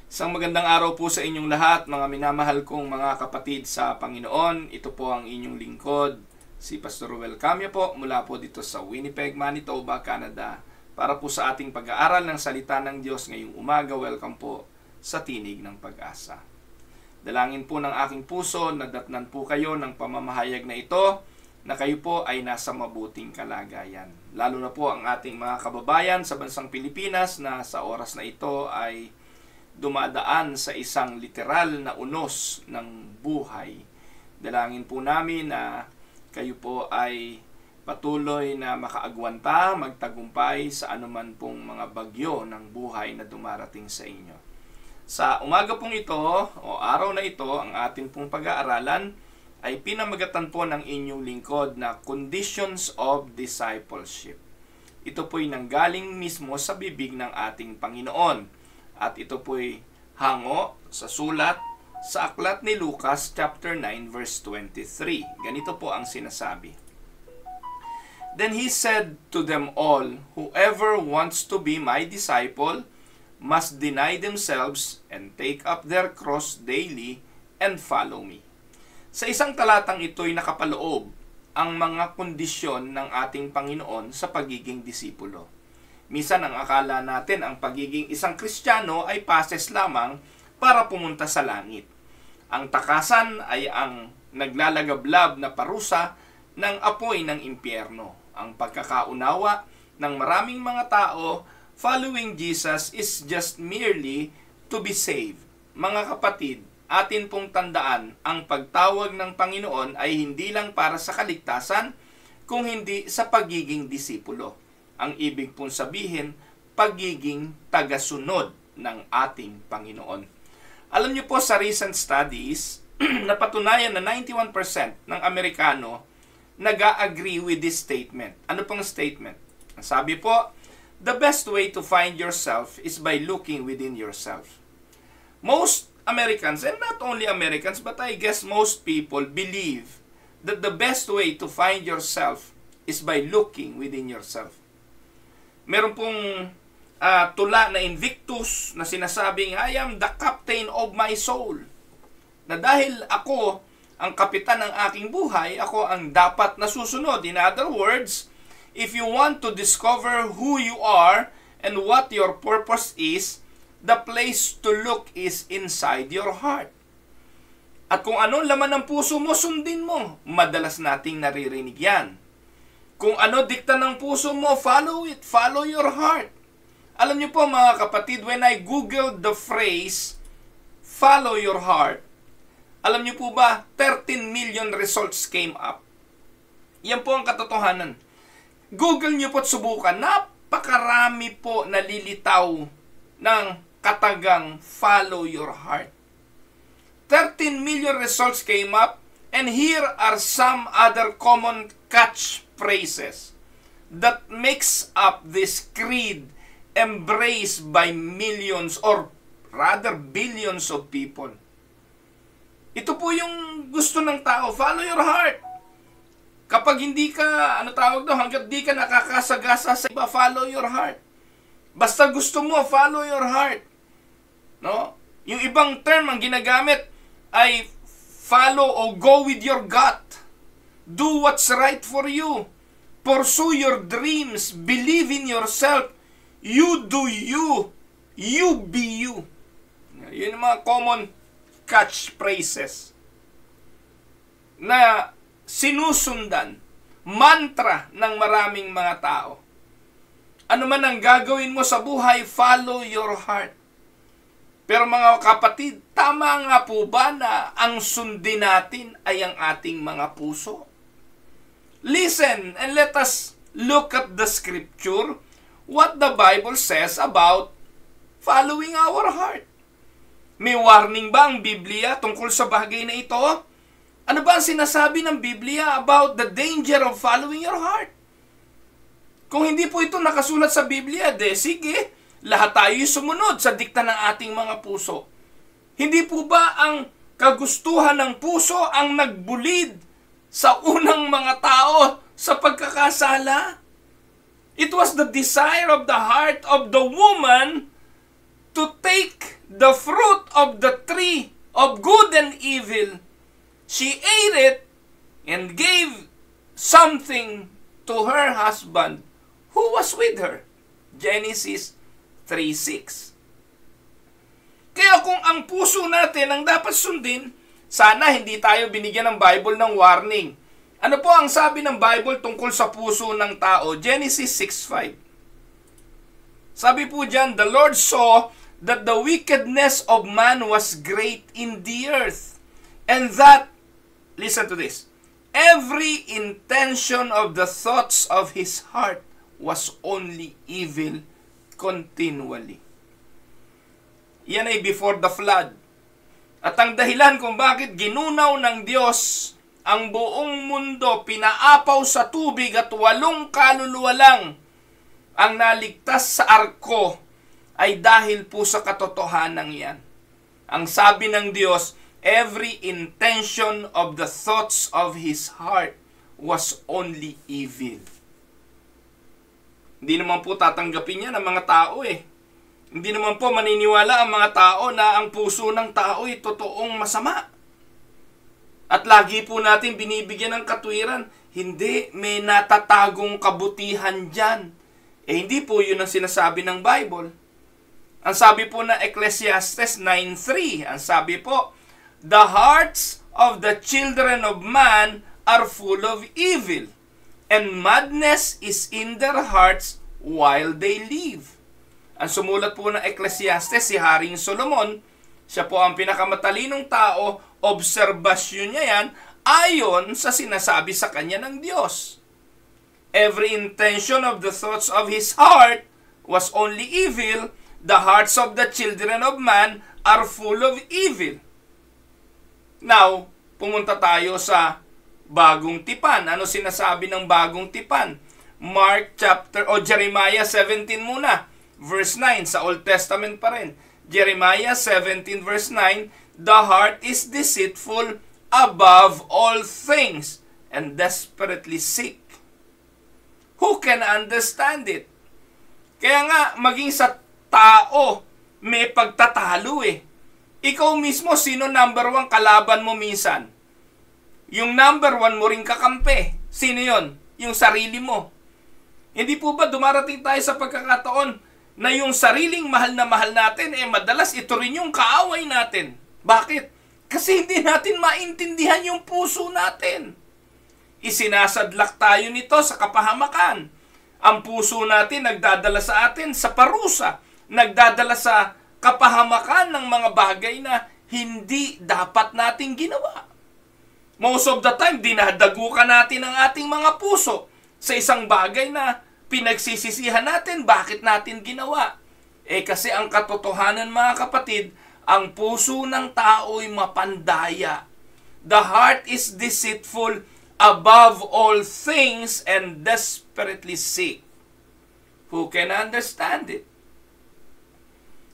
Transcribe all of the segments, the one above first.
Isang magandang araw po sa inyong lahat, mga minamahal kong mga kapatid sa Panginoon. Ito po ang inyong lingkod, si Pastor Ruel Camia po, mula po dito sa Winnipeg, Manitoba, Canada, para po sa ating pag-aaral ng salita ng Diyos ngayong umaga. Welcome po sa Tinig ng Pag-asa. Dalangin po ng aking puso na datnan po kayo ng pamamahayag na ito, na kayo po ay nasa mabuting kalagayan. Lalo na po ang ating mga kababayan sa bansang Pilipinas na sa oras na ito ay dumadaan sa isang literal na unos ng buhay. Dalangin po namin na kayo po ay patuloy na makaagwanta, magtagumpay sa anuman pong mga bagyo ng buhay na dumarating sa inyo. Sa umaga pong ito, o araw na ito, ang ating pong pag-aaralan ay pinamagatan po ng inyong lingkod na Conditions of Discipleship. Ito po'y nanggaling mismo sa bibig ng ating Panginoon. At ito po'y hango sa sulat sa aklat ni Lucas chapter 9 verse 23. Ganito po ang sinasabi. Then he said to them all, "Whoever wants to be my disciple must deny themselves and take up their cross daily and follow me." Sa isang talatang ito'y nakapaloob ang mga kondisyon ng ating Panginoon sa pagiging disipulo. Minsan ang akala natin ang pagiging isang Kristiyano ay pases lamang para pumunta sa langit. Ang takasan ay ang naglalagablab na parusa ng apoy ng impyerno. Ang pagkakaunawa ng maraming mga tao following Jesus is just merely to be saved. Mga kapatid, atin pong tandaan, ang pagtawag ng Panginoon ay hindi lang para sa kaligtasan, kung hindi sa pagiging disipulo. Ang ibig pong sabihin, pagiging tagasunod ng ating Panginoon. Alam niyo po sa recent studies, napatunayan na 91% ng Amerikano nag-agree with this statement. Ano pong statement? Ang sabi po, the best way to find yourself is by looking within yourself. Most Americans, and not only Americans, but I guess most people believe that the best way to find yourself is by looking within yourself. Meron pong tula na Invictus na sinasabing, I am the captain of my soul. Na dahil ako ang kapitan ng aking buhay, ako ang dapat nasusunod. In other words, if you want to discover who you are and what your purpose is, the place to look is inside your heart. At kung anong laman ng puso mo, sundin mo. Madalas nating naririnig yan. Kung ano dikta ng puso mo, follow it. Follow your heart. Alam niyo po mga kapatid, when I googled the phrase, follow your heart, alam niyo po ba, 13 million results came up. Yan po ang katotohanan. Google niyo po at subukan. Napakarami po nalilitaw ng katagang follow your heart. 13 million results came up, and here are some other common catchphrases that makes up this creed embraced by millions or rather billions of people. Ito po yung gusto ng tao, follow your heart. Kapag hindi ka, hanggat di ka nakakasagasa sa iba, follow your heart. Basta gusto mo, follow your heart. No? Yung ibang term ang ginagamit ay follow or go with your gut. Do what's right for you. Pursue your dreams. Believe in yourself. You do you. You be you. Yun ang mga common catchphrases na sinusundan, mantra ng maraming mga tao. Ano man ang gagawin mo sa buhay, follow your heart. Pero mga kapatid, tama nga po ba na ang sundin natin ay ang ating mga puso? Listen and let us look at the scripture, what the Bible says about following our heart. May warning ba ang Biblia tungkol sa bagay na ito? Ano ba ang sinasabi ng Biblia about the danger of following your heart? Kung hindi po ito nakasulat sa Biblia, sige, lahat tayo sumunod sa dikta ng ating mga puso. Hindi po ba ang kagustuhan ng puso ang nagbulid sa unang mga tao sa pagkakasala? It was the desire of the heart of the woman to take the fruit of the tree of good and evil, she ate it and gave something to her husband who was with her. Genesis 3:6. Kaya kung ang puso natin ang dapat sundin, sana hindi tayo binigyan ng Bible ng warning. Ano po ang sabi ng Bible tungkol sa puso ng tao? Genesis 6:5. Sabi po dyan, the Lord saw that the wickedness of man was great in the earth, and that, listen to this, every intention of the thoughts of his heart was only evil continually. Yan ay before the flood. At ang dahilan kung bakit ginunaw ng Diyos ang buong mundo, pinaapaw sa tubig at 8 kaluluwa lang ang naligtas sa arko, ay dahil po sa katotohanan yan. Ang sabi ng Diyos, every intention of the thoughts of his heart was only evil. Hindi naman po tatanggapin yan ang mga tao eh. Hindi naman po maniniwala ang mga tao na ang puso ng tao ay totoong masama. At lagi po natin binibigyan ng katwiran, hindi, may natatagong kabutihan dyan. Eh hindi po yun ang sinasabi ng Bible. Ang sabi po na Ecclesiastes 9:3, ang sabi po, the hearts of the children of man are full of evil, and madness is in their hearts while they live. Ang sumulat po ng Ecclesiastes, si Haring Solomon, siya po ang pinakamatalinong tao, obserbasyon niya yan, ayon sa sinasabi sa kanya ng Diyos. Every intention of the thoughts of his heart was only evil. The hearts of the children of man are full of evil. Now, pumunta tayo sa bagong tipan. Ano sinasabi ng bagong tipan? Jeremiah 17 muna, verse 9, sa Old Testament pa rin. Jeremiah 17 verse 9, the heart is deceitful above all things and desperately sick. Who can understand it? Kaya nga, maging sa tao, may pagtatalo eh. Ikaw mismo, sino number 1 kalaban mo minsan? Yung number 1 mo rin kakampi. Sino yon? Yung sarili mo. Hindi po ba dumarating tayo sa pagkakataon na yung sariling mahal na mahal natin, madalas ito rin yung kaaway natin? Bakit? Kasi hindi natin maintindihan yung puso natin. Isinasadlak tayo nito sa kapahamakan. Ang puso natin nagdadala sa atin sa parusa. Nagdadala sa kapahamakan ng mga bagay na hindi dapat nating ginawa. Most of the time, dinadagukan natin ang ating mga puso sa isang bagay na pinagsisisihan natin bakit natin ginawa. Kasi ang katotohanan, mga kapatid, ang puso ng tao ay mapandaya. The heart is deceitful above all things and desperately sick. Who can understand it?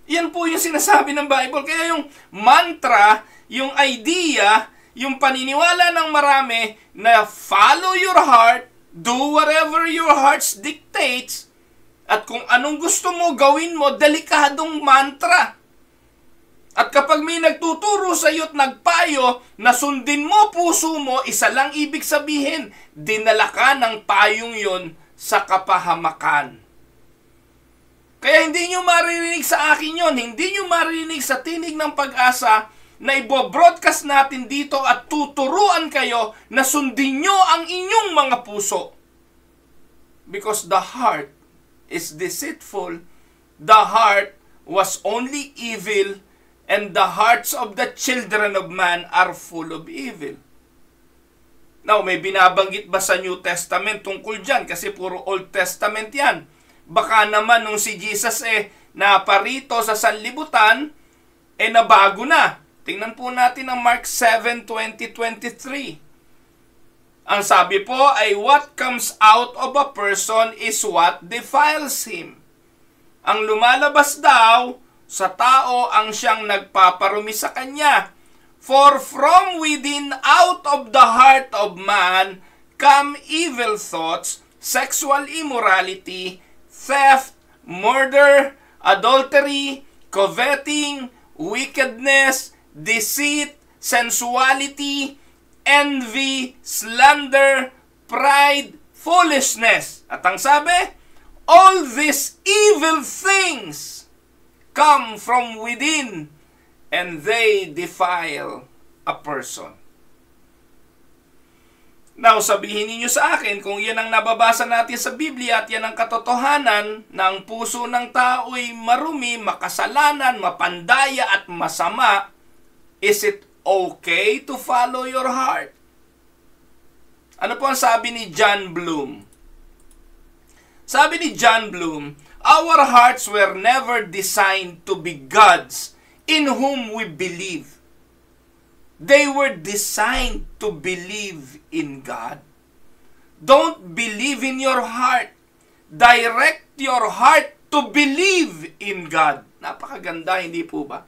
Yan po yung sinasabi ng Bible. Kaya yung mantra, yung idea, yung paniniwala ng marami na follow your heart, do whatever your heart dictates, at kung anong gusto mo, gawin mo, delikadong mantra. At kapag may nagtuturo sa iyo at nagpayo na sundin mo puso mo, isa lang ibig sabihin, dinala ka ng payong yon sa kapahamakan. Kaya hindi nyo maririnig sa akin yon, hindi nyo maririnig sa Tinig ng Pag-asa na ibo-broadcast natin dito at tuturuan kayo na sundin nyo ang inyong mga puso. Because the heart is deceitful, the heart was only evil, and the hearts of the children of man are full of evil. Now, may binabanggit ba sa New Testament tungkol dyan? Kasi puro Old Testament yan. Baka naman nung si Jesus naparito sa sanlibutan, nabago na. Tingnan po natin ang Mark 7:20-23. Ang sabi po ay, what comes out of a person is what defiles him. Ang lumalabas daw sa tao ang siyang nagpaparumi sa kanya. For from within, out of the heart of man, come evil thoughts, sexual immorality, theft, murder, adultery, coveting, wickedness, deceit, sensuality, envy, slander, pride, foolishness. At ang sabi, all these evil things come from within, and they defile a person. Now, sabihin ninyo sa akin, kung yan ang nababasa natin sa Biblia at yan ang katotohanan na ang puso ng tao'y marumi, makasalanan, mapandaya at masama, is it okay to follow your heart? Ano po ang sabi ni John Bloom? Sabi ni John Bloom, our hearts were never designed to be gods in whom we believe. They were designed to believe in God. Don't believe in your heart. Direct your heart to believe in God. Napakaganda, hindi po ba?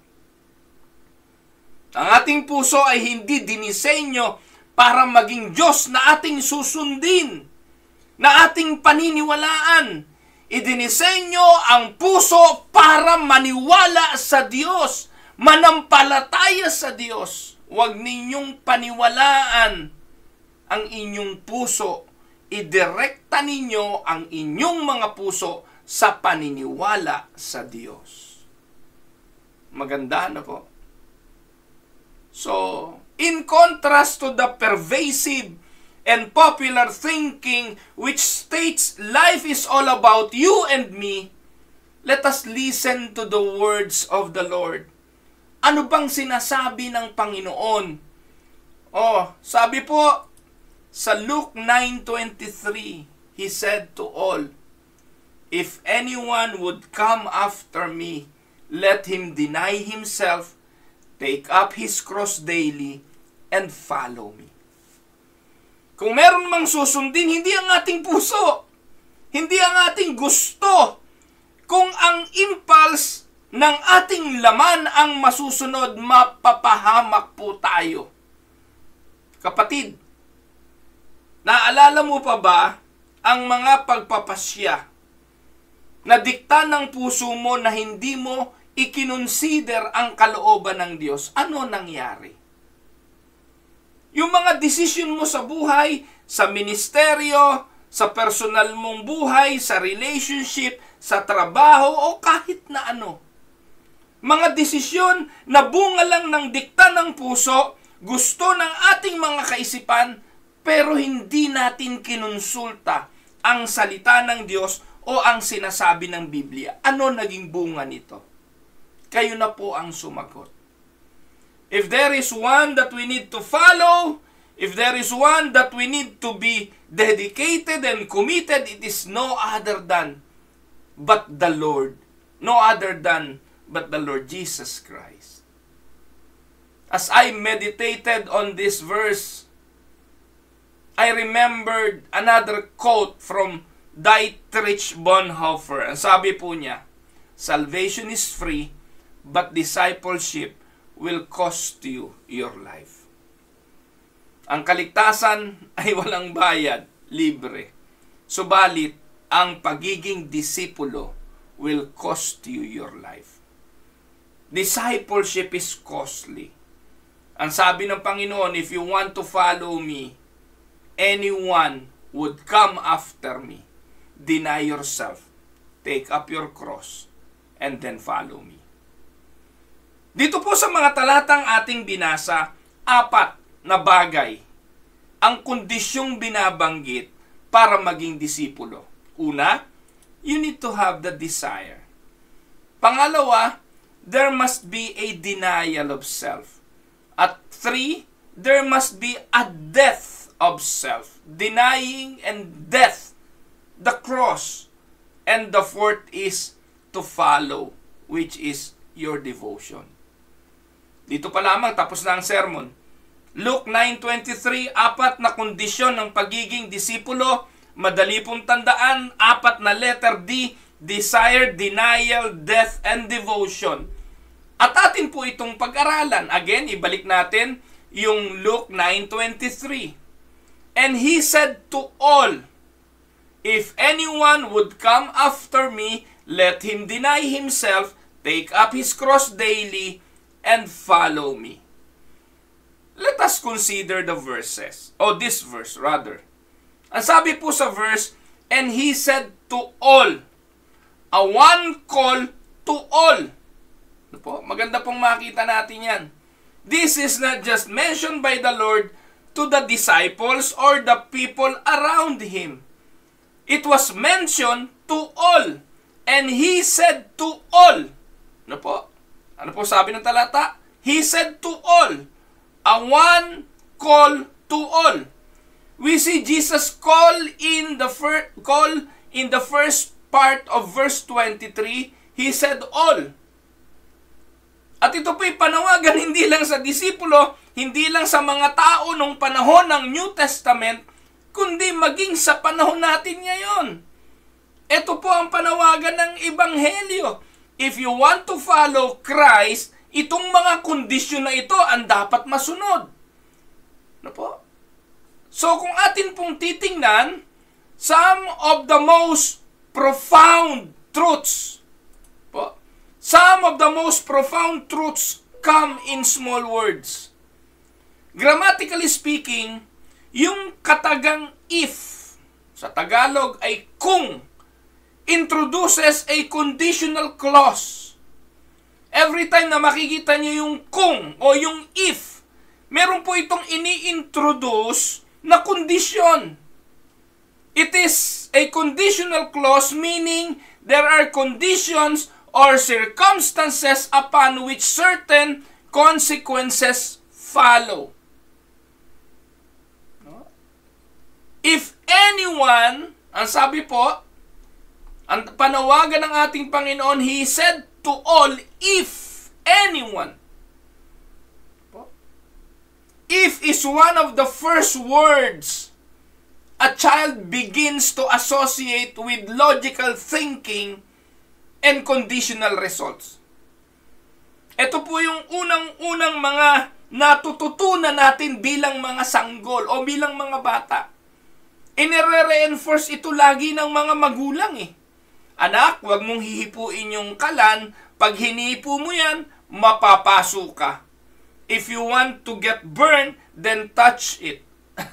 Ang ating puso ay hindi dinisenyo para maging Diyos na ating susundin, na ating paniniwalaan. Idinisenyo ang puso para maniwala sa Diyos, manampalataya sa Diyos. Huwag ninyong paniwalaan ang inyong puso. Idirekta ninyo ang inyong mga puso sa paniniwala sa Diyos. Maganda na po. So, in contrast to the pervasive and popular thinking which states life is all about you and me, let us listen to the words of the Lord. Ano bang sinasabi ng Panginoon? Sabi po sa Luke 9:23, He said to all, if anyone would come after me, let him deny himself, take up his cross daily, and follow me. Kung meron mang susundin, hindi ang ating puso, hindi ang ating gusto. Kung ang impulse ng ating laman ang masusunod, mapapahamak po tayo. Kapatid, naalala mo pa ba ang mga pagpapasya na dikta ng puso mo na hindi mo ikinonsider ang kalooban ng Diyos? Ano nangyari? Yung mga desisyon mo sa buhay, sa ministeryo, sa personal mong buhay, sa relationship, sa trabaho, o kahit na ano. Mga desisyon na bunga lang ng dikta ng puso, gusto ng ating mga kaisipan, pero hindi natin kinonsulta ang salita ng Diyos o ang sinasabi ng Biblia. Ano naging bunga nito? Kayo na po ang sumagot. If there is one that we need to follow, if there is one that we need to be dedicated and committed, it is no other than but the Lord. No other than but the Lord Jesus Christ. As I meditated on this verse, I remembered another quote from Dietrich Bonhoeffer. Ang sabi po niya, salvation is free, but discipleship will cost you your life. Ang kaligtasan ay walang bayad, libre. Subalit, ang pagiging disipulo will cost you your life. Discipleship is costly. Ang sabi ng Panginoon, if you want to follow me, anyone would come after me. Deny yourself, take up your cross, and then follow me. Dito po sa mga talatang ating binasa, 4 na bagay ang kondisyong binabanggit para maging disipulo. Una, you need to have the desire. Pangalawa, there must be a denial of self. At 3, there must be a death of self. Denying and death, the cross. And the 4th is to follow, which is your devotion. Dito pa lamang, tapos na ang sermon. Luke 9:23, 4 na kondisyon ng pagiging disipulo. Madali pong tandaan, 4 na letter D, desire, denial, death, and devotion. At atin po itong pag-aralan. Again, ibalik natin yung Luke 9:23. And he said to all, if anyone would come after me, let him deny himself, take up his cross daily, and follow me. Let us consider the verses, or this verse rather. Ang sabi po sa verse, and he said to all, a one call to all. Ano po? Maganda pong makita natin yan. This is not just mentioned by the Lord to the disciples or the people around him. It was mentioned to all. And he said to all. Ano po? Ano po sabi ng talata? He said to all. A one call to all. We see Jesus call in the first part of verse 23. He said all. At ito po'y panawagan hindi lang sa disipulo, hindi lang sa mga tao nung panahon ng New Testament, kundi maging sa panahon natin ngayon. Ito po ang panawagan ng Ebanghelyo. If you want to follow Christ, itong mga kondisyon na ito ang dapat masunod. Ano po? So kung atin pong titingnan, some of the most profound truths, po, some of the most profound truths come in small words. Grammatically speaking, yung katagang if, sa Tagalog ay kung, introduces a conditional clause. Every time na makikita niyo yung kung o yung if, meron po itong ini-introduce na kondisyon. It is a conditional clause, meaning there are conditions or circumstances upon which certain consequences follow. If anyone, ang sabi po, ang panawagan ng ating Panginoon, He said to all, if anyone. If is one of the first words a child begins to associate with logical thinking and conditional results. Ito po yung unang-unang mga natututunan natin bilang mga sanggol o bilang mga bata. Inire-reinforce ito lagi ng mga magulang eh. Anak, huwag mong hihipuin yung kalan. Pag hinipo mo yan, mapapaso ka. If you want to get burned, then touch it.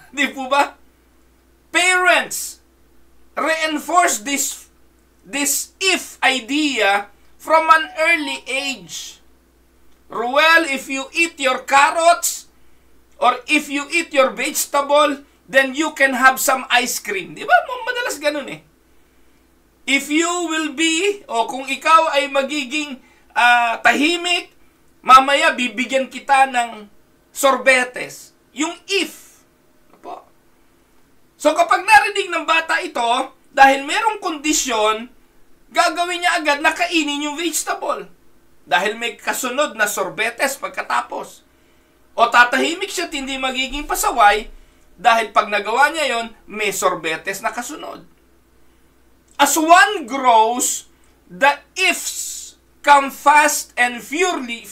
Di po ba? Parents reinforce this if idea from an early age. Ruel, if you eat your carrots or if you eat your vegetable, then you can have some ice cream. Di ba? Madalas ganun eh. If you will be, o kung ikaw ay magiging tahimik, mamaya bibigyan kita ng sorbetes. Yung if. Opo. So kapag narinig ng bata ito, dahil merong kondisyon, gagawin niya agad na kainin yung vegetable. Dahil may kasunod na sorbetes pagkatapos. O tatahimik siya at hindi magiging pasaway, dahil pag nagawa niya yon, may sorbetes na kasunod. As one grows, the ifs come fast and furiously,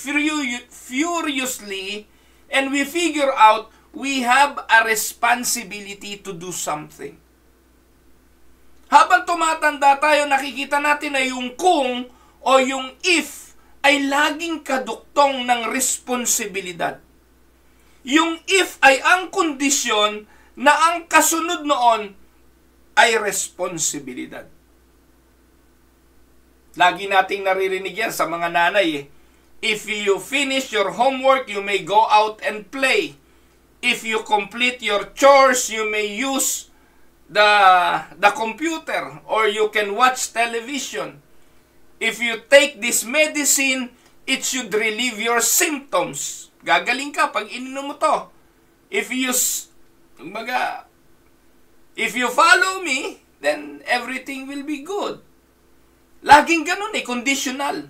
and we figure out we have a responsibility to do something. Habang tumatanda tayo, nakikita natin na yung kung o yung if ay laging kaduktong ng responsibilidad. Yung if ay ang kondisyon na ang kasunod noon ay responsibilidad. Lagi nating naririnig yan sa mga nanay eh. If you finish your homework, you may go out and play. If you complete your chores, you may use the computer or you can watch television. If you take this medicine, it should relieve your symptoms. Gagaling ka pag ininom mo to. If you follow me, then everything will be good. Laging ganun eh, conditional.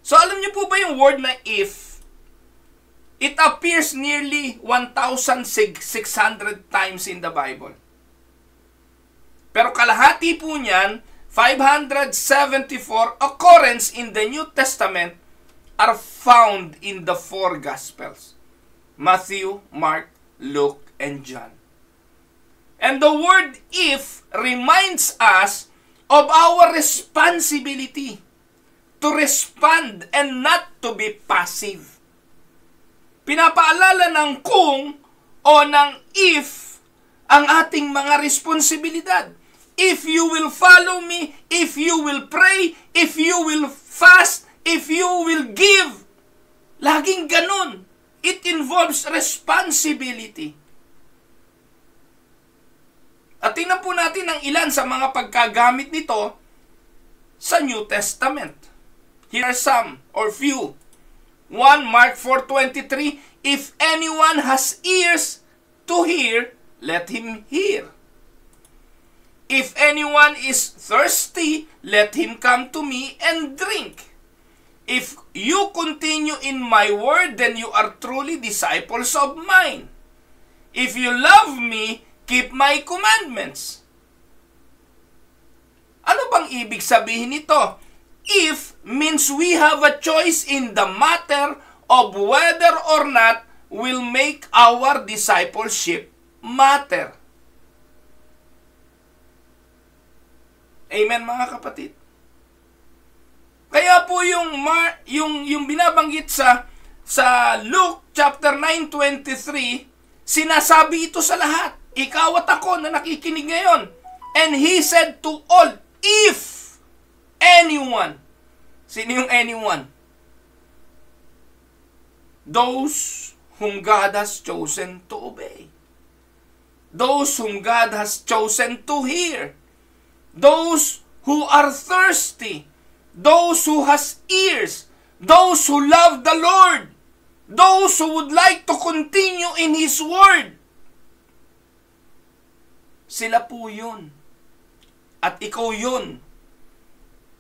So alam niyo po ba yung word na if? It appears nearly 1,600 times in the Bible. Pero kalahati po niyan, 574 occurrence in the New Testament are found in the four Gospels. Matthew, Mark, Luke, and John. And the word if reminds us of our responsibility to respond and not to be passive. Pinapaalala ng kung o ng if ang ating mga responsibilidad. If you will follow me, if you will pray, if you will fast, if you will give. Laging ganun. It involves responsibility. At tingnan po natin ang ilan sa mga pagkagamit nito sa New Testament. Here are some or few. 1 Mark 4:23, if anyone has ears to hear, let him hear. If anyone is thirsty, let him come to me and drink. If you continue in my word, then you are truly disciples of mine. If you love me, keep my commandments. Ano bang ibig sabihin nito? If means we have a choice in the matter of whether or not will make our discipleship matter. Amen, mga kapatid. Kaya po yung binabanggit sa Luke chapter 9:23, sinasabi ito sa lahat. Ikaw at ako na nakikinig ngayon. And he said to all, if anyone. Sino yung anyone? Those whom God has chosen to obey. Those whom God has chosen to hear. Those who are thirsty. Those who has ears. Those who love the Lord. Those who would like to continue in His Word. Sila po yun. At ikaw yun.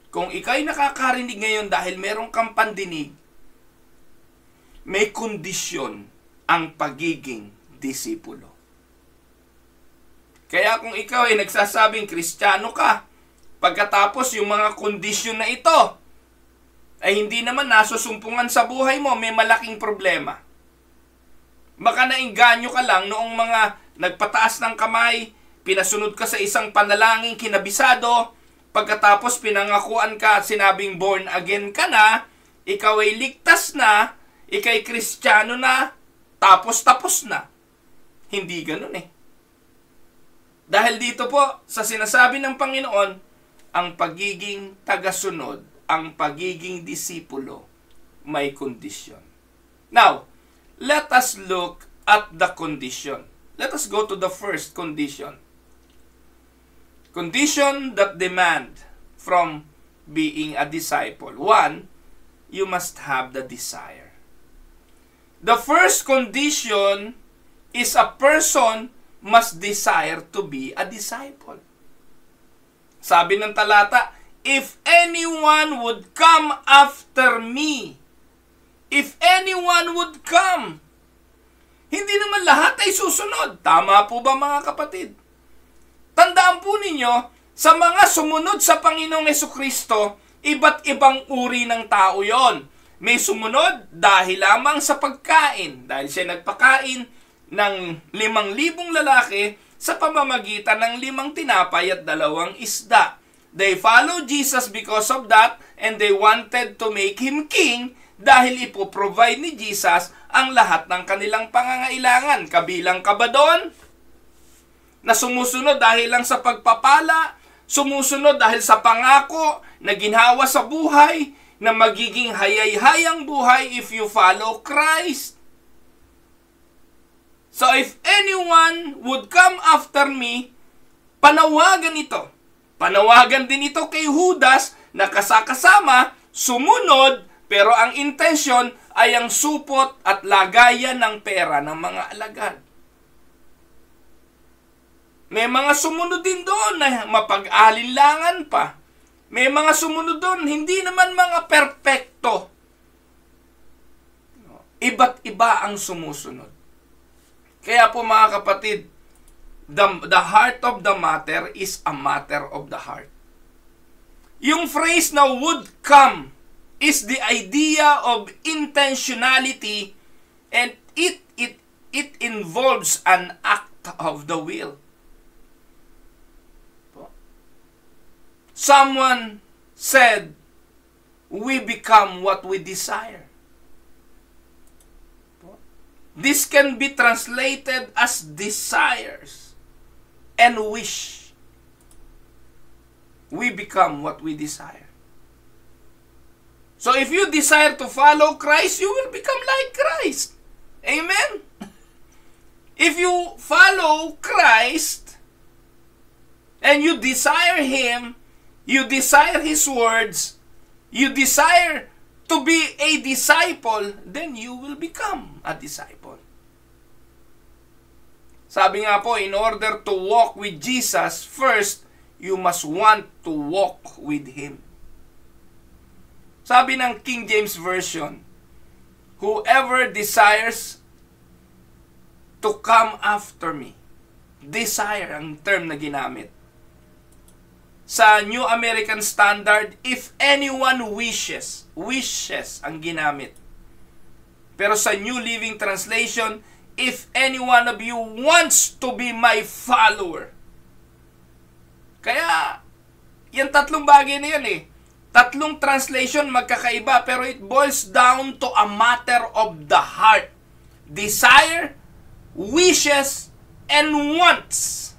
Kung ikaw'y nakakarinig ngayon dahil meron kang pandinig, may kondisyon ang pagiging disipulo. Kaya kung ikaw ay nagsasabing Kristiyano ka, pagkatapos yung mga kondisyon na ito, ay hindi naman nasusumpungan sa buhay mo, may malaking problema. Baka nainganyo ka lang noong mga nagpataas ng kamay, pinasunod ka sa isang panalangin kinabisado, pagkatapos pinangakuan ka at sinabing born again ka na, ikaw ay ligtas na, ikay Kristiyano na, tapos na. Hindi ganun eh. Dahil dito po, sa sinasabi ng Panginoon, ang pagiging tagasunod, ang pagiging disipulo, may kondisyon. Now, let us look at the condition. Let us go to the first condition. Condition that demand from being a disciple. 1, you must have the desire. The first condition is a person must desire to be a disciple. Sabi ng talata, if anyone would come after me, if anyone would come, hindi naman lahat ay susunod. Tama po ba mga kapatid? Tandaan po ninyo, sa mga sumunod sa Panginoong Jesucristo, iba't ibang uri ng tao yon. May sumunod dahil lamang sa pagkain, dahil siya nagpakain ng 5,000 lalaki sa pamamagitan ng 5 tinapay at 2 isda. They followed Jesus because of that, and they wanted to make Him king dahil ipoprovide ni Jesus ang lahat ng kanilang pangangailangan. Kabilang ka ba doon? Na sumusunod dahil lang sa pagpapala, sumusunod dahil sa pangako na ginhawa sa buhay, na magiging hayay-hayang buhay if you follow Christ. So if anyone would come after me, panawagan ito. Panawagan din ito kay Judas na kasakasama, sumunod, pero ang intensyon ay ang supot at lagayan ng pera ng mga alagad. May mga sumunod din doon na mapag-alinlangan pa. May mga sumunod doon, hindi naman mga perpekto. Iba't iba ang sumusunod. Kaya po mga kapatid, the heart of the matter is a matter of the heart. Yung phrase na would come is the idea of intentionality, and it involves an act of the will. Someone said we become what we desire. This can be translated as desires and wish. We become what we desire. So if you desire to follow Christ, you will become like Christ. Amen? If you follow Christ and you desire Him, you desire His words, you desire to be a disciple, then you will become a disciple. Sabi nga po, in order to walk with Jesus, first, you must want to walk with Him. Sabi ng King James Version, whoever desires to come after me. Desire ang term na ginamit. Sa New American Standard, if anyone wishes ang ginamit. Pero sa New Living Translation, if any one of you wants to be my follower. Kaya, yung tatlong bagay na yan eh. Tatlong translation magkakaiba, pero it boils down to a matter of the heart. Desire, wishes, and wants.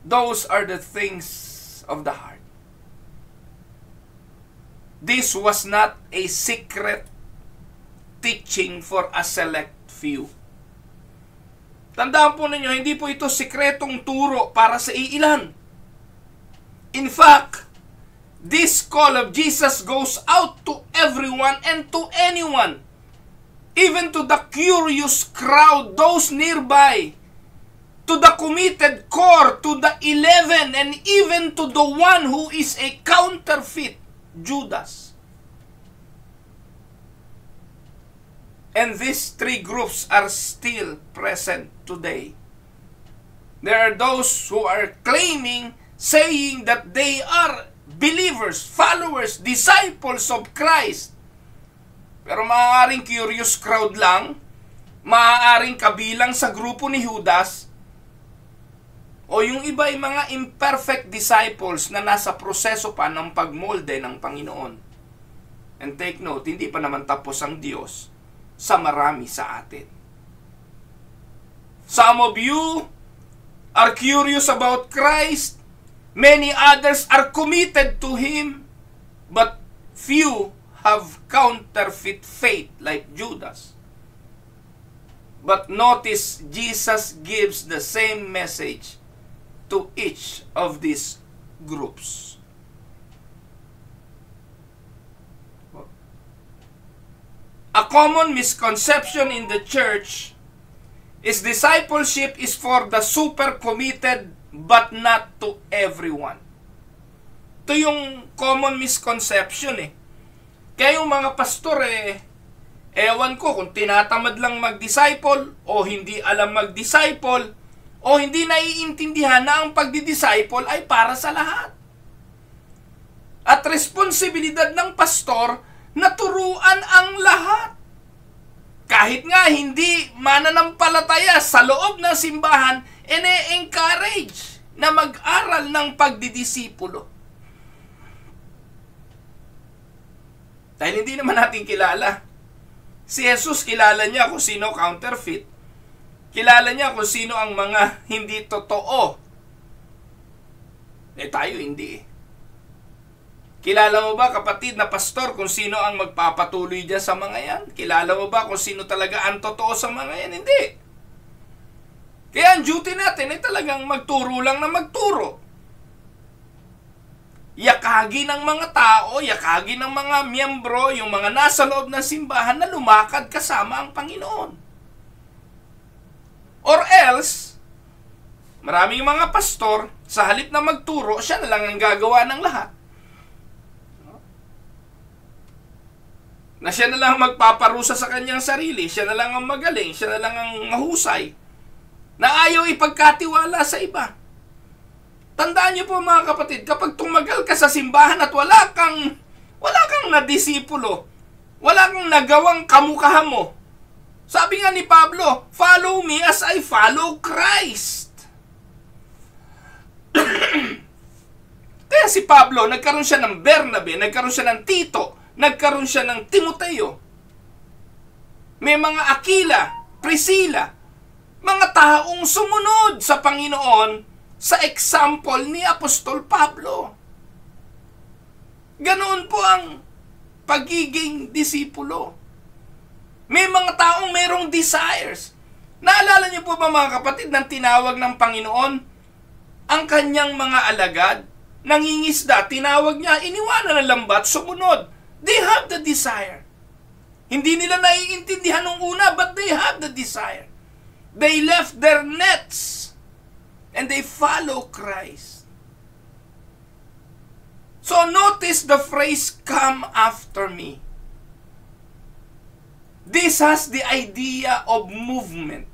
Those are the things of the heart. This was not a secret teaching for a select few. Tandaan po ninyo, hindi po ito sikretong turo para sa iilan. In fact, this call of Jesus goes out to everyone and to anyone. Even to the curious crowd, those nearby, to the committed core, to the 11, and even to the one who is a counterfeit, Judas. And these three groups are still present today. There are those who are claiming, saying that they are believers, followers, disciples of Christ. Pero maaaring curious crowd lang, maaaring kabilang sa grupo ni Judas, o yung iba ay mga imperfect disciples na nasa proseso pa ng pagmolde ng Panginoon. And take note, hindi pa naman tapos ang Diyos sa marami sa atin. Some of you are curious about Christ, many others are committed to Him, but few have counterfeit faith like Judas. But notice, Jesus gives the same message to each of these groups. A common misconception in the church is discipleship is for the super committed but not to everyone. Ito yung common misconception eh. Kaya yung mga pastor ewan ko kung tinatamad lang mag-disciple o hindi alam mag-disciple o hindi naiintindihan na ang pagdi-disciple ay para sa lahat. At responsibilidad ng pastor na turuan ang lahat. Kahit nga hindi mananampalataya sa loob ng simbahan, ene-encourage na mag-aral ng pagdidisipulo. Dahil hindi naman natin kilala. Si Jesus, kilala niya kung sino counterfeit. Kilala niya kung sino ang mga hindi totoo. Tayo hindi. Kilala mo ba, kapatid na pastor, kung sino ang magpapatuloy dyan sa mga yan? Kilala mo ba kung sino talaga ang totoo sa mga yan? Hindi. Kaya ang duty natin ay talagang magturo lang na magturo. Yakagi ng mga tao, yakagi ng mga miyembro, yung mga nasa loob ng simbahan na lumakad kasama ang Panginoon. Or else, maraming mga pastor, sa halip na magturo, siya na lang ang gagawa ng lahat. Na siya na lang magpaparusa sa kanyang sarili, siya na lang ang magaling, siya na lang ang mahusay, na ayaw ipagkatiwala sa iba. Tandaan niyo po mga kapatid, kapag tumagal ka sa simbahan at wala kang nadisipulo, wala kang nagawang kamukha mo. Sabi nga ni Pablo, follow me as I follow Christ. Kaya si Pablo, nagkaroon siya ng Bernabe, nagkaroon siya ng Tito, nagkaroon siya ng Timoteo. May mga Aquila, Priscilla, mga taong sumunod sa Panginoon sa example ni Apostol Pablo. Ganoon po ang pagiging disipulo. May mga taong mayroong desires. Naalala niyo po ba mga kapatid nang tinawag ng Panginoon ang kanyang mga alagad? Nangingisda, tinawag niya, iniwanan ng lambat, sumunod. They have the desire. Hindi nila naiintindihan nung una, but they have the desire. They left their nets and they follow Christ. So notice the phrase, come after me. This has the idea of movement.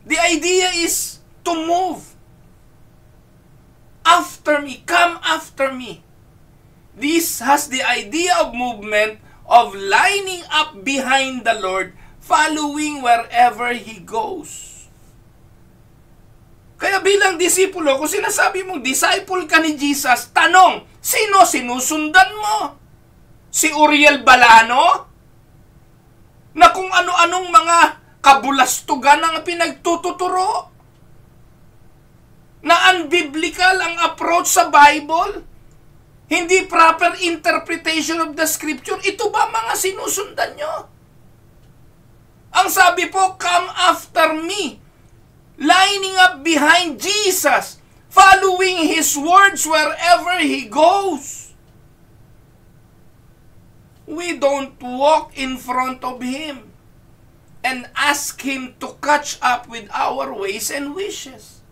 The idea is to move. After me, come after me. This has the idea of movement, of lining up behind the Lord, following wherever He goes. Kaya bilang disipulo, kung sinasabi mong disciple ka ni Jesus, tanong, sino sinusundan mo? Si Uriel Balano? Na kung ano-anong mga kabulastugan ang pinagtututuro? Na unbiblical ang approach sa Bible? Hindi proper interpretation of the Scripture? Ito ba mga sinusundan nyo? Ang sabi po, come after me. Lining up behind Jesus. Following His words wherever He goes. We don't walk in front of Him and ask Him to catch up with our ways and wishes.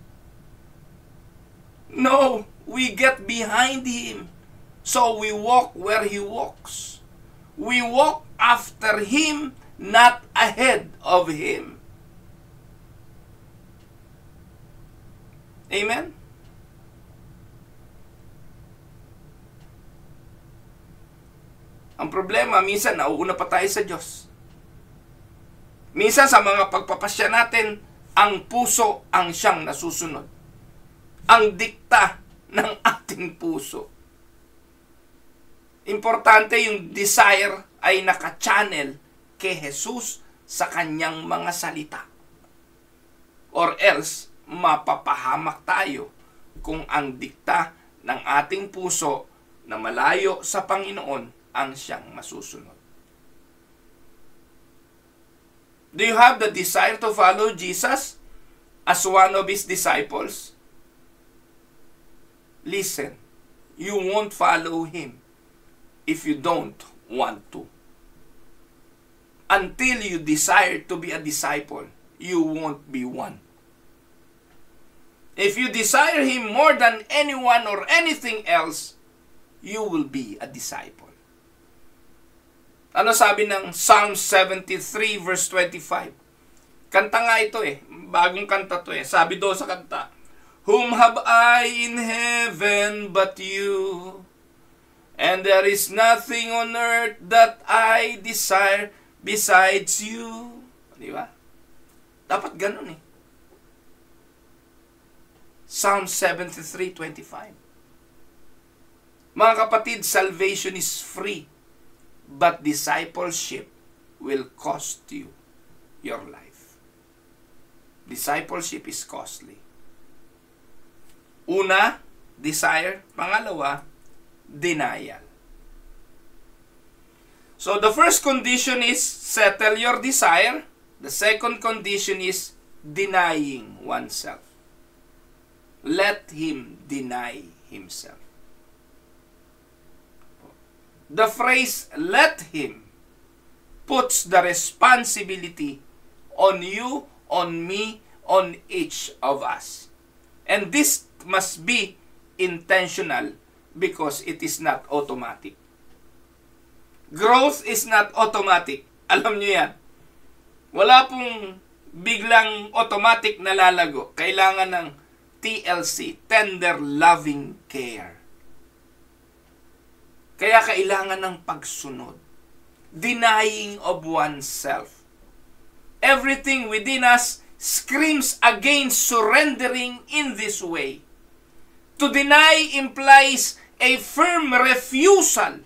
No, we get behind Him, so we walk where He walks. We walk after Him, not ahead of Him. Amen? Ang problema, minsan nauuna pa tayo sa Diyos. Minsan sa mga pagpapasya natin, ang puso ang siyang nasusunod. Ang dikta ng ating puso. Importante yung desire ay naka-channel kay Jesus sa kanyang mga salita. Or else, mapapahamak tayo kung ang dikta ng ating puso na malayo sa Panginoon ang siyang masusunod. Do you have the desire to follow Jesus as one of His disciples? Listen, you won't follow Him if you don't want to. Until you desire to be a disciple, you won't be one. If you desire Him more than anyone or anything else, you will be a disciple. Ano sabi ng Psalm 73 verse 25? Kanta nga ito bagong kanta to Sabi doon sa kanta, whom have I in heaven but you? And there is nothing on earth that I desire besides you. Di ba? Dapat ganun Psalm 73:25. Mga kapatid, salvation is free, but discipleship will cost you your life. Discipleship is costly. Una, desire. Pangalawa, denial. So the first condition is settle your desire. The second condition is denying oneself. Let him deny himself. The phrase, let him, puts the responsibility on you, on me, on each of us. And this must be intentional because it is not automatic. Growth is not automatic. Alam niyo yan. Wala pong biglang automatic na lalago. Kailangan ng TLC, tender loving care. Kaya kailangan ng pagsunod. Denying of oneself. Everything within us screams against surrendering in this way. To deny implies a firm refusal.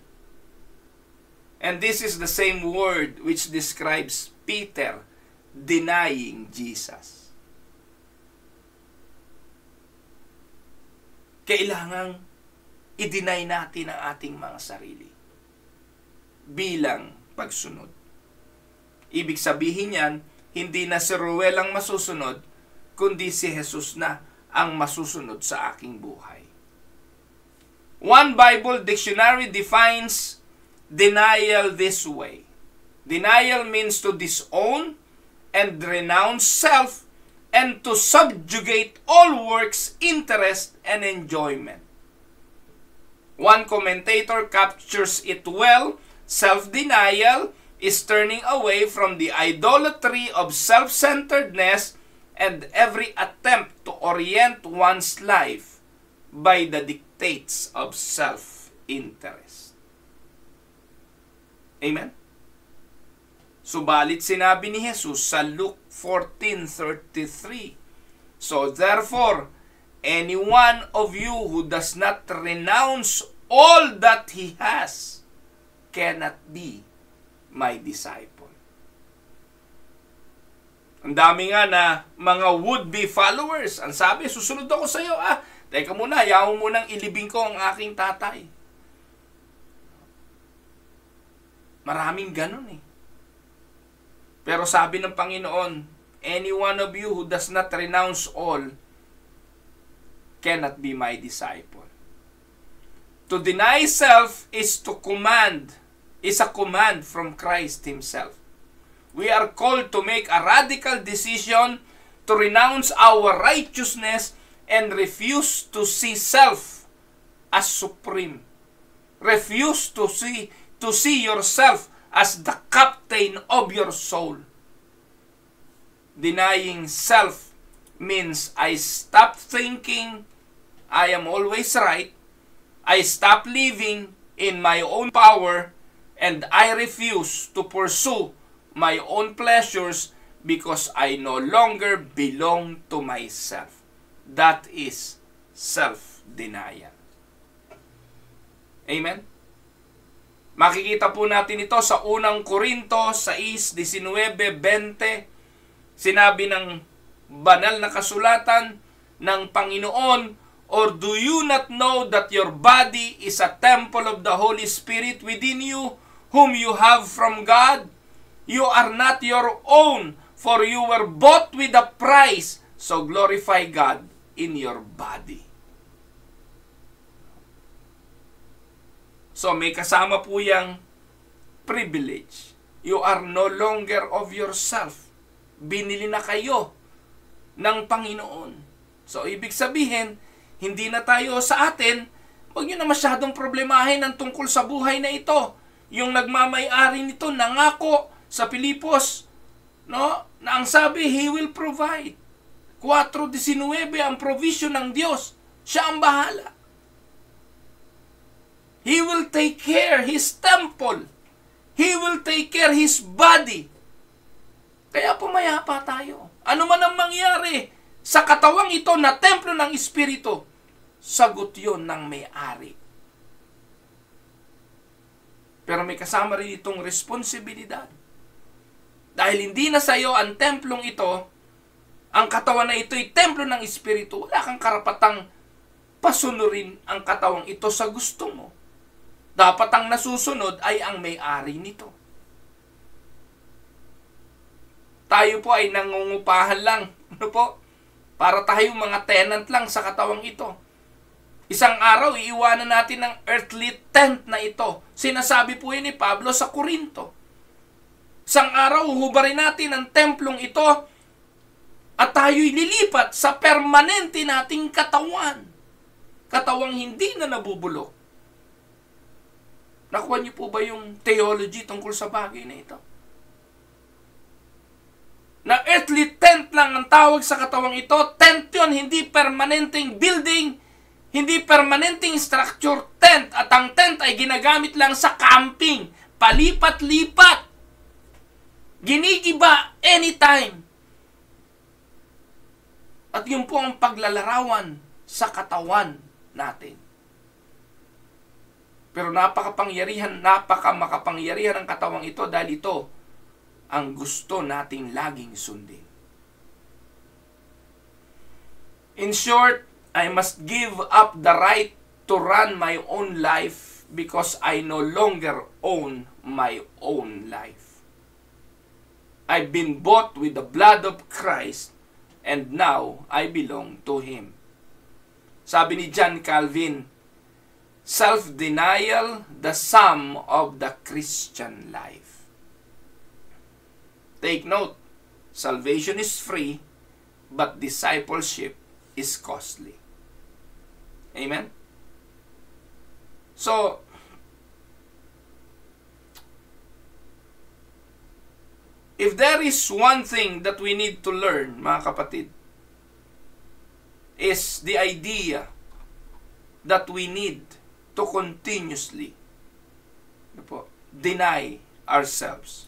And this is the same word which describes Peter denying Jesus. Kailangang i-deny natin ang ating mga sarili bilang pagsunod. Ibig sabihin yan, hindi na si Ruel ang masusunod, kundi si Jesus na ang masusunod sa aking buhay. One Bible dictionary defines denial this way. Denial means to disown and renounce self and to subjugate all works, interest, and enjoyment. One commentator captures it well. Self-denial is turning away from the idolatry of self-centeredness and every attempt to orient one's life by the dictates of self-interest. Amen? Subalit sinabi ni Jesus sa Luke 14:33, so therefore, any one of you who does not renounce all that he has cannot be my disciple. Ang dami nga na mga would-be followers. Ang sabi, susunod ako sa iyo. Teka muna, ayaw mo munang ilibing ko ang aking tatay. Maraming ganun eh. Pero sabi ng Panginoon, any one of you who does not renounce all cannot be my disciple. To deny self is a command from Christ Himself. We are called to make a radical decision to renounce our righteousness and refuse to see self as supreme. Refuse to see yourself as the captain of your soul. Denying self means I stop thinking I am always right. I stop living in my own power, and I refuse to pursue my own pleasures because I no longer belong to myself. That is self-denial. Amen? Makikita po natin ito sa unang Korinto 6:19-20. Sinabi ng banal na kasulatan ng Panginoon, or do you not know that your body is a temple of the Holy Spirit within you, whom you have from God? You are not your own, for you were bought with a price, so glorify God in your body. So may kasama po yung privilege. You are no longer of yourself. Binili na kayo ng Panginoon. So ibig sabihin, hindi na tayo sa atin, huwag nyo na masyadong problemahin ang tungkol sa buhay na ito. Yung nagmamay-ari nito, nangako sa Pilipos, no, na ang sabi, He will provide. 4:19 ang provision ng Diyos. Siya ang bahala. He will take care His temple. He will take care His body. Kaya pumayapa tayo. Ano man ang mangyari sa katawang ito na templo ng Espiritu, sagot yun ng may-ari. Pero may kasama rin itong responsibilidad. Dahil hindi na sa iyo ang templong ito, ang katawan na ito'y templo ng Espiritu, wala kang karapatang pasunurin ang katawang ito sa gusto mo. Dapat ang nasusunod ay ang may-ari nito. Tayo po ay nangungupahan lang. Ano po? Para tayo mga tenant lang sa katawang ito. Isang araw, iiwanan natin ang earthly tent na ito. Sinasabi po yun ni Pablo sa Korinto. Isang araw, huhubarin natin ang templong ito at tayo'y lilipat sa permanente nating katawan. Katawang hindi na nabubulok. Nakuha niyo po ba yung theology tungkol sa bagay na ito? Na earthly tent lang ang tawag sa katawang ito. Tent yun, hindi permanenteng building, hindi permanenteng structure, tent. At ang tent ay ginagamit lang sa camping. Palipat-lipat. Ginigiba anytime. At yun po ang paglalarawan sa katawan natin. Pero napakamakapangyarihan ang katawang ito dahil ito ang gusto nating laging sundin. In short, I must give up the right to run my own life because I no longer own my own life. I've been bought with the blood of Christ and now I belong to Him. Sabi ni John Calvin, self-denial, the sum of the Christian life. Take note, salvation is free, but discipleship is costly. Amen? So, if there is one thing that we need to learn, mga kapatid, is the idea that we need to continuously deny ourselves.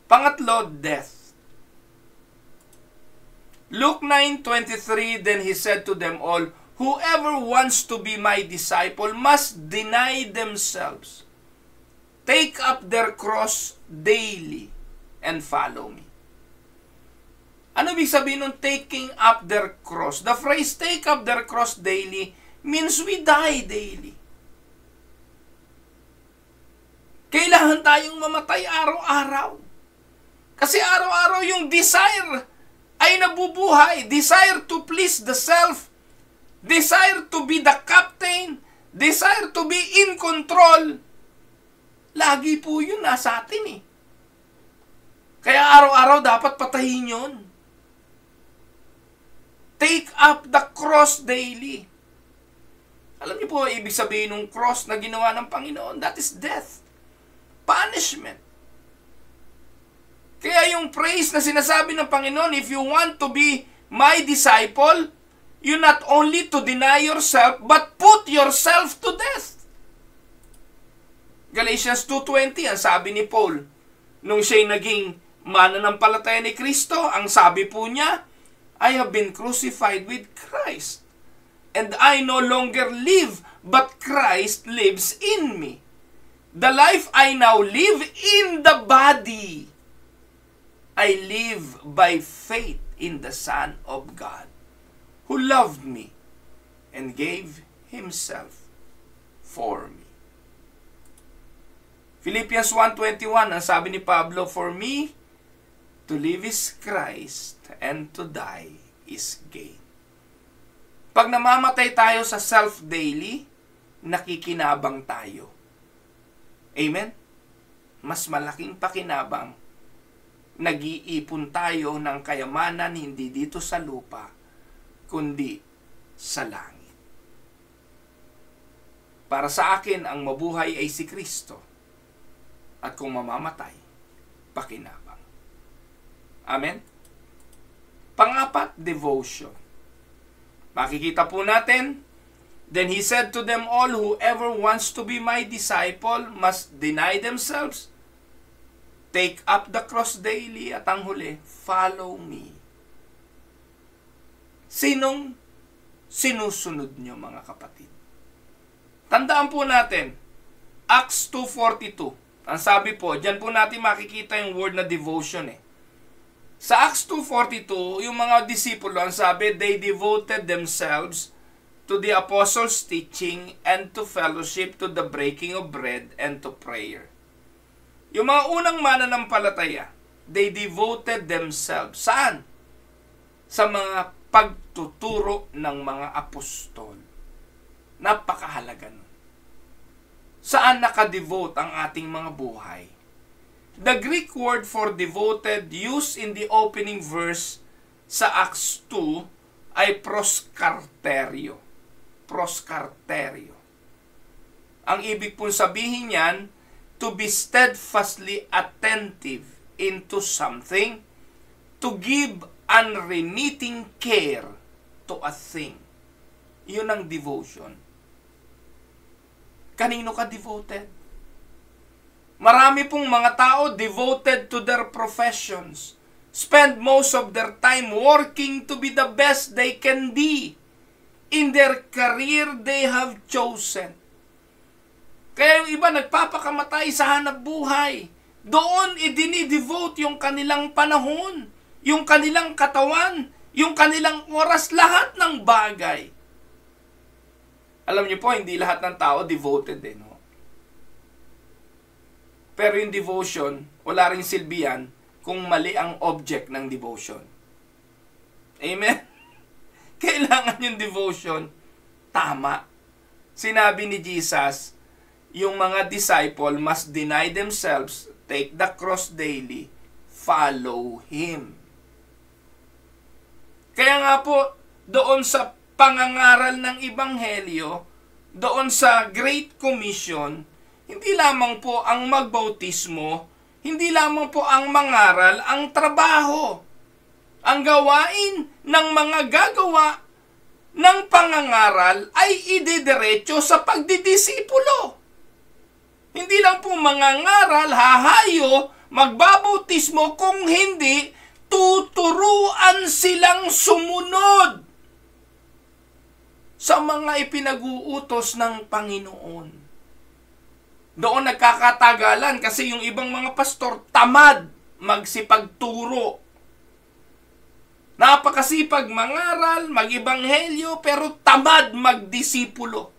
Pangatlo, death. Luke 9:23, then he said to them all, whoever wants to be my disciple must deny themselves, take up their cross daily, and follow me. Ano ibig sabihin ng taking up their cross? The phrase take up their cross daily means we die daily. Kailangan tayong mamatay araw-araw. Kasi araw-araw yung desire ay nabubuhay. Desire to please the self. Desire to be the captain. Desire to be in control. Lagi po yun nasa atin eh. Kaya araw-araw dapat patayin yun. Take up the cross daily. Alam niyo po, ibig sabihin ng cross na ginawa ng Panginoon, that is death. Punishment. Kaya yung praise na sinasabi ng Panginoon, if you want to be my disciple, you not only to deny yourself, but put yourself to death. Galatians 2:20, ang sabi ni Paul, nung siya'y naging mananampalataya ni Kristo, ang sabi po niya, I have been crucified with Christ, and I no longer live, but Christ lives in me. The life I now live in the body, I live by faith in the Son of God, who loved me and gave Himself for me. Philippians 1:21, ang sabi ni Pablo, for me, to live is Christ, and to die is gain. Pag namamatay tayo sa self daily, nakikinabang tayo. Amen? Mas malaking pakinabang, nag-iipon tayo ng kayamanan hindi dito sa lupa, kundi sa langit. Para sa akin, ang mabuhay ay si Kristo. At kung mamamatay, pakinabang. Amen? Pangapat, devotion. Makikita po natin, then he said to them all, whoever wants to be my disciple must deny themselves, take up the cross daily, at ang huli, follow me. Sinong sinusunod nyo, mga kapatid? Tandaan po natin, Acts 2:42. Ang sabi po, dyan po natin makikita yung word na devotion eh. Sa Acts 2:42, yung mga disipulo, ang sabi, they devoted themselves to the apostles' teaching and to fellowship, to the breaking of bread, and to prayer. Yung mga unang mananampalataya, they devoted themselves. Saan? Sa mga pagtuturo ng mga apostol. Napakahalaga nun. Saan nakadevote ang ating mga buhay? The Greek word for devoted used in the opening verse sa Acts 2 ay proskarterio. Proskarterio. Ang ibig pong sabihin niyan, to be steadfastly attentive into something, to give unremitting care to a thing. Yun ang devotion. Kanino ka devoted? Marami pong mga tao devoted to their professions. Spend most of their time working to be the best they can be. in their career they have chosen. Kaya yung iba nagpapakamatay sa hanap buhay. Doon idinidevote yung kanilang panahon, yung kanilang katawan, yung kanilang oras, lahat ng bagay. Alam niyo po, hindi lahat ng tao devoted no? Pero yung devotion, wala ring silbi yan kung mali ang object ng devotion. Amen? Kailangan yung devotion tama. Sinabi ni Jesus, yung mga disciple must deny themselves, take the cross daily, follow Him. Kaya nga po, doon sa pangangaral ng Ebanghelyo, doon sa Great Commission, hindi lamang po ang magbautismo, hindi lamang po ang mangaral, ang trabaho, ang gawain ng mga gagawa ng pangangaral ay idediretso sa pagdidisipulo. Hindi lang po mangangaral, hahayo, magbabautismo, kung hindi, tuturuan silang sumunod sa mga ipinag-uutos ng Panginoon. Doon nagkakatagalan kasi yung ibang mga pastor tamad magsipagturo. Napakasipag mangaral, mag-ibanghelyo, pero tamad magdisipulo.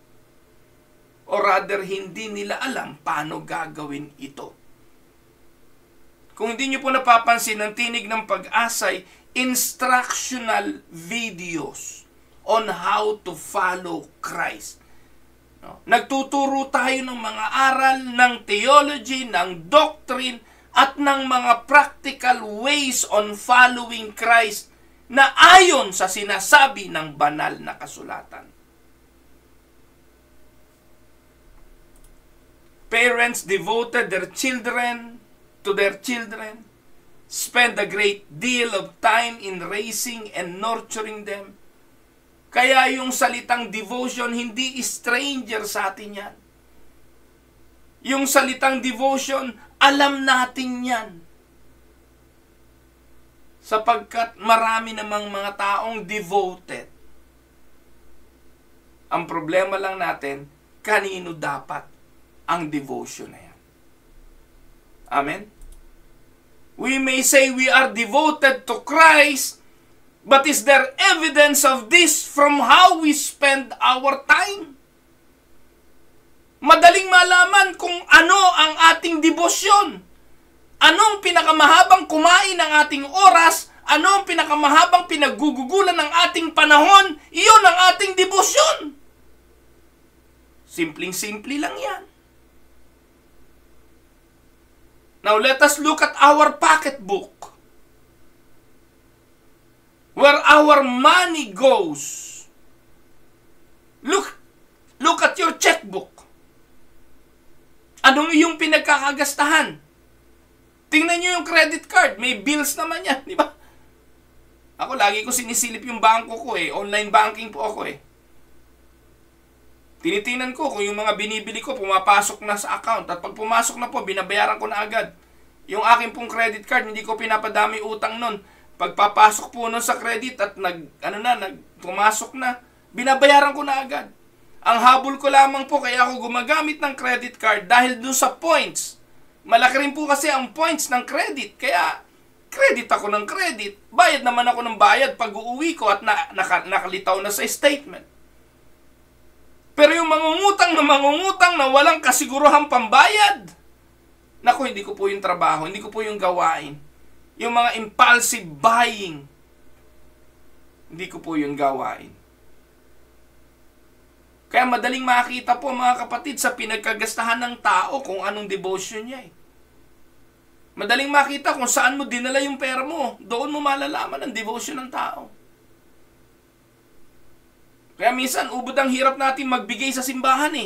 O rather, hindi nila alam paano gagawin ito. Kung hindi nyo po napapansin, ang tinig ng Pag-asa'y instructional videos on how to follow Christ. No? Nagtuturo tayo ng mga aral, ng theology, ng doctrine, at ng mga practical ways on following Christ na ayon sa sinasabi ng banal na kasulatan. Parents devoted their children to their children, spend a great deal of time in raising and nurturing them. Kaya yung salitang devotion, hindi stranger sa atin yan. Yung salitang devotion, alam natin yan. Sapagkat marami namang mga taong devoted. Ang problema lang natin, kanino dapat ang devotion na yan. Amen? We may say we are devoted to Christ, but is there evidence of this from how we spend our time? Madaling malaman kung ano ang ating debosyon. Anong pinakamahabang kumain ng ating oras? Ano ang pinakamahabang pinaggugugulan ng ating panahon? Iyon ang ating debosyon. Simpleng-simple lang yan. Now, let us look at our pocketbook. Where our money goes. Look at your checkbook. Anong iyong pinagkakagastahan? Tingnan nyo yung credit card. May bills naman yan, di ba? Ako, lagi ko sinisilip yung bangko ko Online banking po ako Tinitinan ko kung yung mga binibili ko pumapasok na sa account. At pag pumasok na po, binabayaran ko na agad. Yung akin pong credit card, hindi ko pinapadami utang nun. Pagpapasok po nun sa credit at pumasok na, binabayaran ko na agad. Ang habol ko lamang po, kaya ako gumagamit ng credit card dahil dun sa points. Malaki rin po kasi ang points ng credit. Kaya, credit ako ng credit. Bayad naman ako ng bayad pag uuwi ko at nakalitaw na sa statement. Pero yung mangungutang na walang kasiguruhang pambayad, naku, hindi ko po yung trabaho, hindi ko po yung gawain. Yung mga impulsive buying, hindi ko po yung gawain. Kaya madaling makita po mga kapatid sa pinagkagastahan ng tao kung anong devotion niya Madaling makita kung saan mo dinala yung pera mo. Doon mo malalaman ang devotion ng tao. Kaya minsan, ubod ang hirap natin magbigay sa simbahan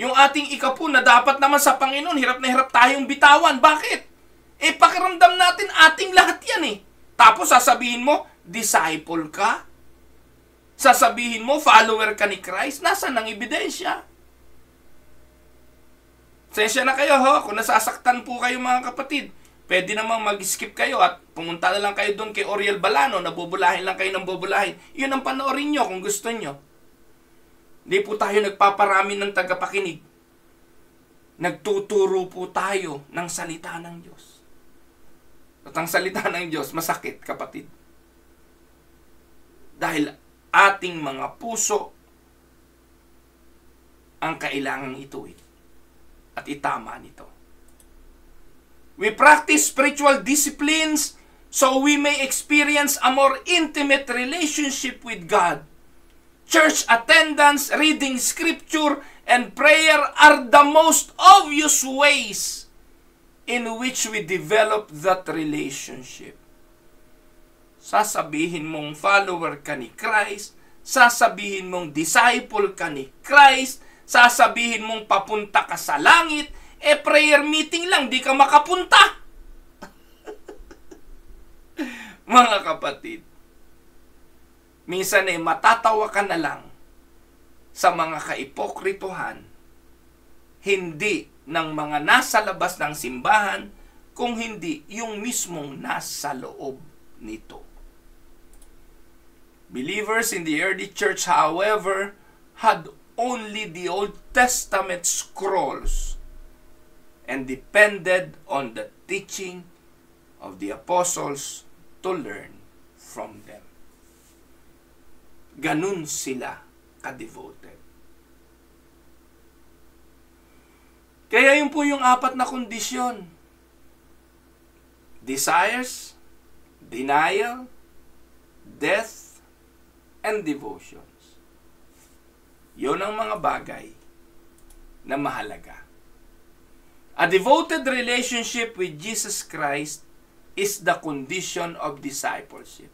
Yung ating ikapu na dapat naman sa Panginoon, hirap na hirap tayong bitawan. Bakit? Pakiramdam natin ating lahat yan Tapos sasabihin mo, disciple ka? Sasabihin mo, follower ka ni Christ? Nasaan ang ebidensya? Sensya na kayo kung nasasaktan po kayo mga kapatid. Pwede namang mag-skip kayo at pumunta na lang kayo doon kay Oriel Balano, nabubulahin lang kayo ng bubulahin. Yun ang panoorin nyo kung gusto nyo. Hindi po tayo nagpaparami ng tagapakinig. Nagtuturo po tayo ng salita ng Diyos. At ang salita ng Diyos, masakit, kapatid. Dahil ating mga puso ang kailangang ituwid at itama nito. We practice spiritual disciplines so we may experience a more intimate relationship with God. Church attendance, reading scripture, and prayer are the most obvious ways in which we develop that relationship. Sasabihin mong follower ka ni Christ, sasabihin mong disciple ka ni Christ, sasabihin mong papunta ka sa langit, prayer meeting lang, di ka makapunta. Mga kapatid, minsan matatawa ka na lang sa mga kaipokrituhan, hindi ng mga nasa labas ng simbahan, kung hindi yung mismong nasa loob nito. Believers in the early church, however, had only the Old Testament scrolls and depended on the teaching of the apostles to learn from them. Ganun sila ka-devoted. Kaya yun po yung 4 na kondisyon. Desires, denial, death, and devotions. Yun ang mga bagay na mahalaga. A devoted relationship with Jesus Christ is the condition of discipleship.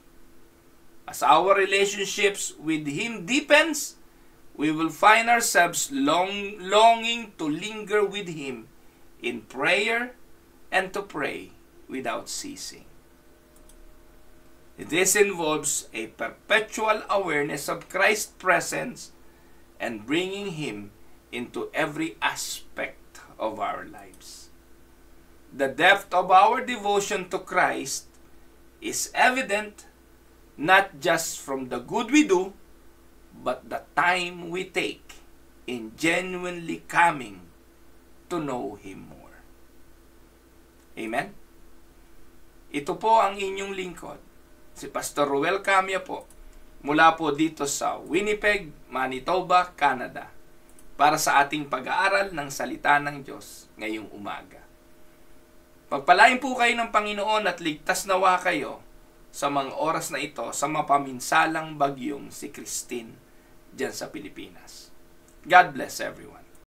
As our relationships with Him deepens, we will find ourselves longing to linger with Him in prayer and to pray without ceasing. This involves a perpetual awareness of Christ's presence and bringing Him into every aspect of our lives. The depth of our devotion to Christ is evident not just from the good we do, but the time we take in genuinely coming to know Him more. Amen? Ito po ang inyong lingkod, si Pastor Ruel Camia po, mula po dito sa Winnipeg, Manitoba, Canada, para sa ating pag-aaral ng salita ng Diyos ngayong umaga. Pagpalain po kayo ng Panginoon at ligtas nawa kayo sa mga oras na ito sa mapaminsalang bagyong si Christine diyan sa Pilipinas. God bless everyone.